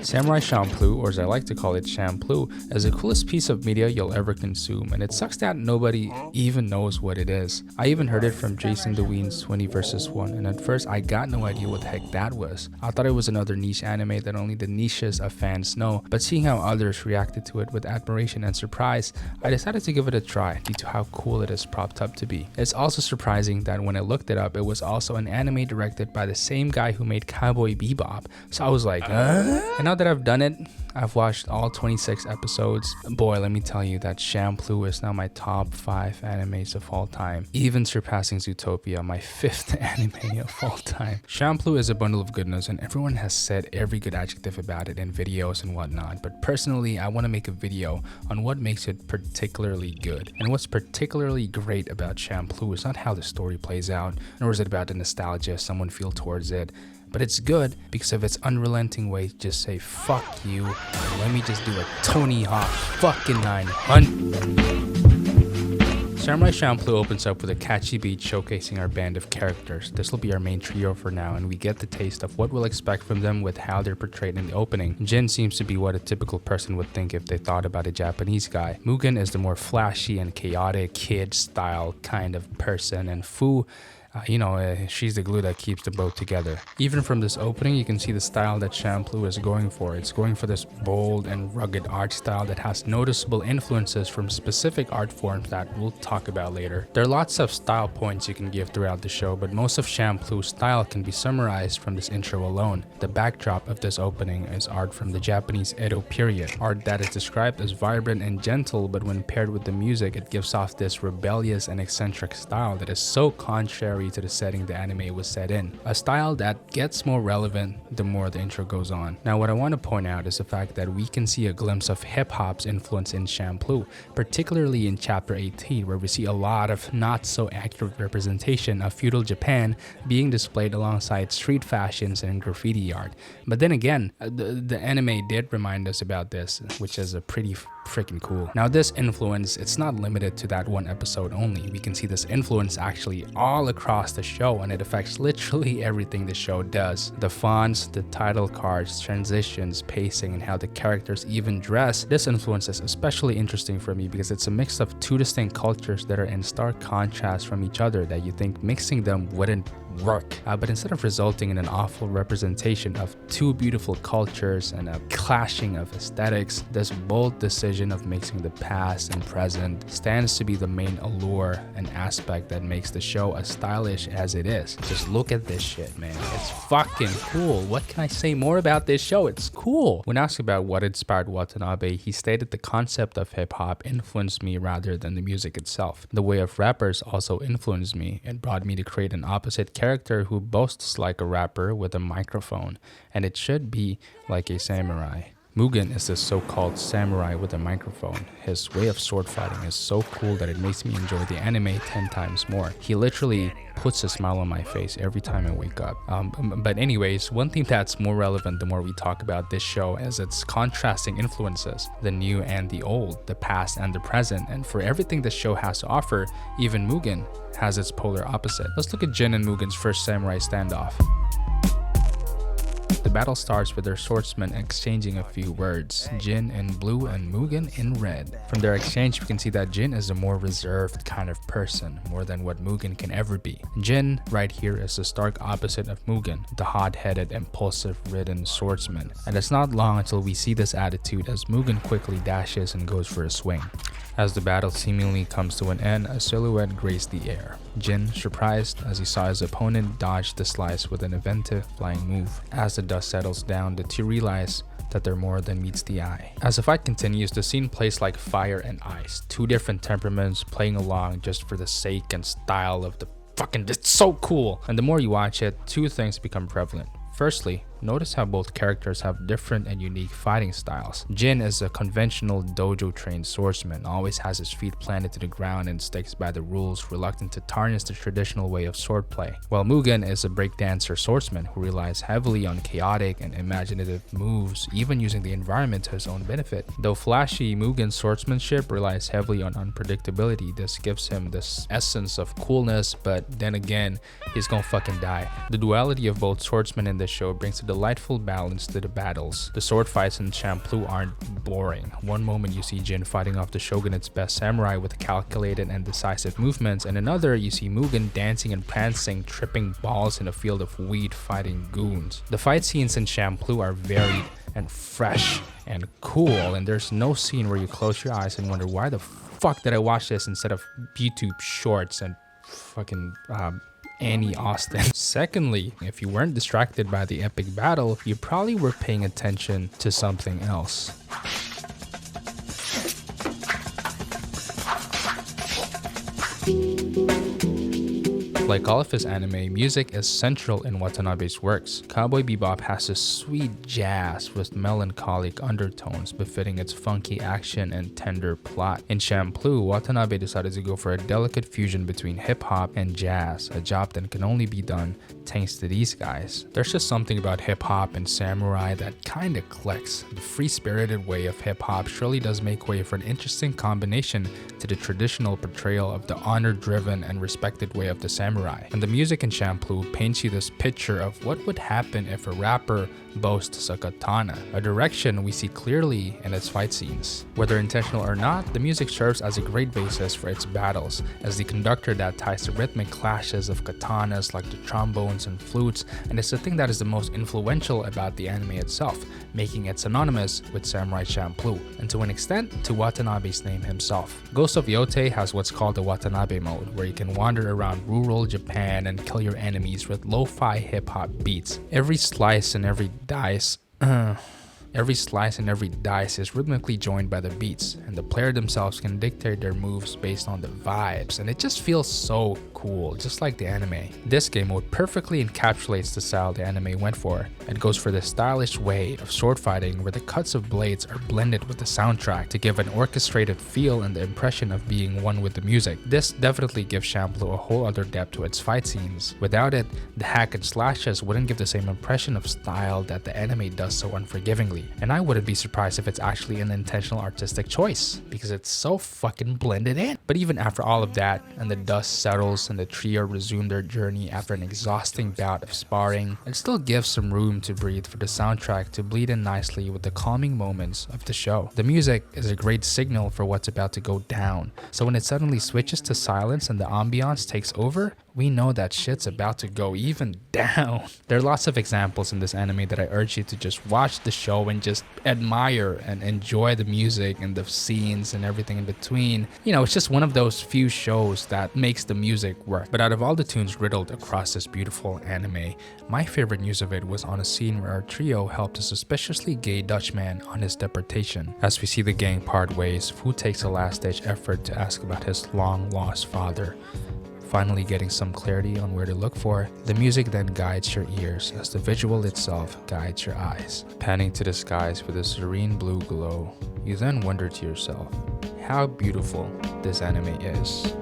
Samurai Champloo, or as I like to call it, Champloo, is the coolest piece of media you'll ever consume, and it sucks that nobody even knows what it is. I even heard it from Jason DeWeen's 20 vs 1, and at first I got no idea what the heck that was. I thought it was another niche anime that only the niches of fans know, but seeing how others reacted to it with admiration and surprise, I decided to give it a try due to how cool it is propped up to be. It's also surprising that when I looked it up, it was also an anime directed by the same guy who made Cowboy Bebop. So I was like, huh? And now that I've done it, I've watched all 26 episodes. Boy, let me tell you that Champloo is now my top 5 animes of all time, even surpassing Zootopia, my 5th anime of all time. Champloo is a bundle of goodness, and everyone has said every good adjective about it in videos and whatnot, but personally, I want to make a video on what makes it particularly good. And what's particularly great about Champloo is not how the story plays out, nor is it about the nostalgia someone feels towards it, but it's good because of its unrelenting way to just say fuck you and let me just do a Tony Hawk fucking 900. Samurai Champloo opens up with a catchy beat showcasing our band of characters. This will be our main trio for now, and we get the taste of what we'll expect from them with how they're portrayed in the opening. Jin seems to be what a typical person would think if they thought about a Japanese guy. Mugen is the more flashy and chaotic kid style kind of person, and Fu, she's the glue that keeps the boat together. Even from this opening, you can see the style that Champloo is going for. It's going for this bold and rugged art style that has noticeable influences from specific art forms that we'll talk about later. There are lots of style points you can give throughout the show, but most of Champloo's style can be summarized from this intro alone. The backdrop of this opening is art from the Japanese Edo period, art that is described as vibrant and gentle, but when paired with the music, it gives off this rebellious and eccentric style that is so contrary to the setting the anime was set in. A style that gets more relevant the more the intro goes on. Now, what I want to point out is the fact that we can see a glimpse of hip-hop's influence in Champloo, particularly in chapter 18, where we see a lot of not so accurate representation of feudal Japan being displayed alongside street fashions and graffiti art. But then again, the anime did remind us about this, which is a pretty freaking cool. Now, this influence, it's not limited to that one episode only. We can see this influence actually all across the show, and it affects literally everything the show does. The fonts, the title cards, transitions, pacing, and how the characters even dress. This influence is especially interesting for me because it's a mix of two distinct cultures that are in stark contrast from each other that you think mixing them wouldn't work, but instead of resulting in an awful representation of two beautiful cultures and a clashing of aesthetics, this bold decision of mixing the past and present stands to be the main allure and aspect that makes the show as stylish as it is. Just look at this shit, man. It's fucking cool. What can I say more about this show? It's cool. When asked about what inspired Watanabe, he stated the concept of hip-hop influenced me rather than the music itself. The way of rappers also influenced me and brought me to create an opposite character who boasts like a rapper with a microphone, and it should be like a samurai. Mugen is this so-called samurai with a microphone. His way of sword fighting is so cool that it makes me enjoy the anime 10 times more. He literally puts a smile on my face every time I wake up. But anyways, one thing that's more relevant the more we talk about this show is its contrasting influences, the new and the old, the past and the present, and for everything the show has to offer, even Mugen has its polar opposite. Let's look at Jin and Mugen's first samurai standoff. The battle starts with their swordsmen exchanging a few words, Jin in blue and Mugen in red. From their exchange, we can see that Jin is a more reserved kind of person, more than what Mugen can ever be. Jin, right here, is the stark opposite of Mugen, the hot-headed, impulsive-ridden swordsman. And it's not long until we see this attitude as Mugen quickly dashes and goes for a swing. As the battle seemingly comes to an end, a silhouette grazed the air. Jin, surprised as he saw his opponent dodge the slice with an inventive flying move. As the dust settles down, the two realize that they're more than meets the eye. As the fight continues, the scene plays like fire and ice, two different temperaments playing along just for the sake and style of the fucking, it's so cool. And the more you watch it, two things become prevalent. Firstly, notice how both characters have different and unique fighting styles. Jin is a conventional dojo-trained swordsman, always has his feet planted to the ground and sticks by the rules, reluctant to tarnish the traditional way of swordplay. While Mugen is a breakdancer swordsman who relies heavily on chaotic and imaginative moves, even using the environment to his own benefit. Though flashy, Mugen's swordsmanship relies heavily on unpredictability. This gives him this essence of coolness, but then again, he's gonna fucking die. The duality of both swordsmen in this show brings to delightful balance to the battles. The sword fights in Champloo aren't boring. One moment you see Jin fighting off the shogunate's best samurai with calculated and decisive movements, and another you see Mugen dancing and prancing, tripping balls in a field of weed fighting goons. The fight scenes in Champloo are varied and fresh and cool, and there's no scene where you close your eyes and wonder why the fuck did I watch this instead of YouTube shorts and fucking Annie Austin. Secondly, if you weren't distracted by the epic battle, you probably were paying attention to something else. Like all of his anime, music is central in Watanabe's works. Cowboy Bebop has a sweet jazz with melancholic undertones befitting its funky action and tender plot. In Champloo, Watanabe decided to go for a delicate fusion between hip-hop and jazz, a job that can only be done thanks to these guys. There's just something about hip-hop and samurai that kinda clicks. The free-spirited way of hip-hop surely does make way for an interesting combination to the traditional portrayal of the honor-driven and respected way of the samurai. And the music in Champloo paints you this picture of what would happen if a rapper boasts a katana, a direction we see clearly in its fight scenes. Whether intentional or not, the music serves as a great basis for its battles, as the conductor that ties the rhythmic clashes of katanas like the trombones and flutes, and it's the thing that is the most influential about the anime itself, making it synonymous with Samurai Champloo, and to an extent, to Watanabe's name himself. Ghost of Yote has what's called the Watanabe mode, where you can wander around rural Japan and kill your enemies with lo-fi hip-hop beats. Every slice and every dice is rhythmically joined by the beats, and the player themselves can dictate their moves based on the vibes, and it just feels so cool, just like the anime. This game mode perfectly encapsulates the style the anime went for. It goes for the stylish way of sword fighting where the cuts of blades are blended with the soundtrack to give an orchestrated feel and the impression of being one with the music. This definitely gives Champloo a whole other depth to its fight scenes. Without it, the hack and slashes wouldn't give the same impression of style that the anime does so unforgivingly. And I wouldn't be surprised if it's actually an intentional artistic choice, because it's so fucking blended in. But even after all of that, and the dust settles and the trio resume their journey after an exhausting bout of sparring, it still gives some room to breathe for the soundtrack to bleed in nicely with the calming moments of the show. The music is a great signal for what's about to go down, so when it suddenly switches to silence and the ambiance takes over, we know that shit's about to go even down. There are lots of examples in this anime that I urge you to just watch the show and just admire and enjoy the music and the scenes and everything in between. You know, it's just one of those few shows that makes the music work. But out of all the tunes riddled across this beautiful anime, my favorite use of it was on a scene where our trio helped a suspiciously gay Dutchman on his deportation. As we see the gang part ways, Fu takes a last-ditch effort to ask about his long-lost father. Finally getting some clarity on where to look for, the music then guides your ears as the visual itself guides your eyes. Panning to the skies with a serene blue glow, you then wonder to yourself how beautiful this anime is.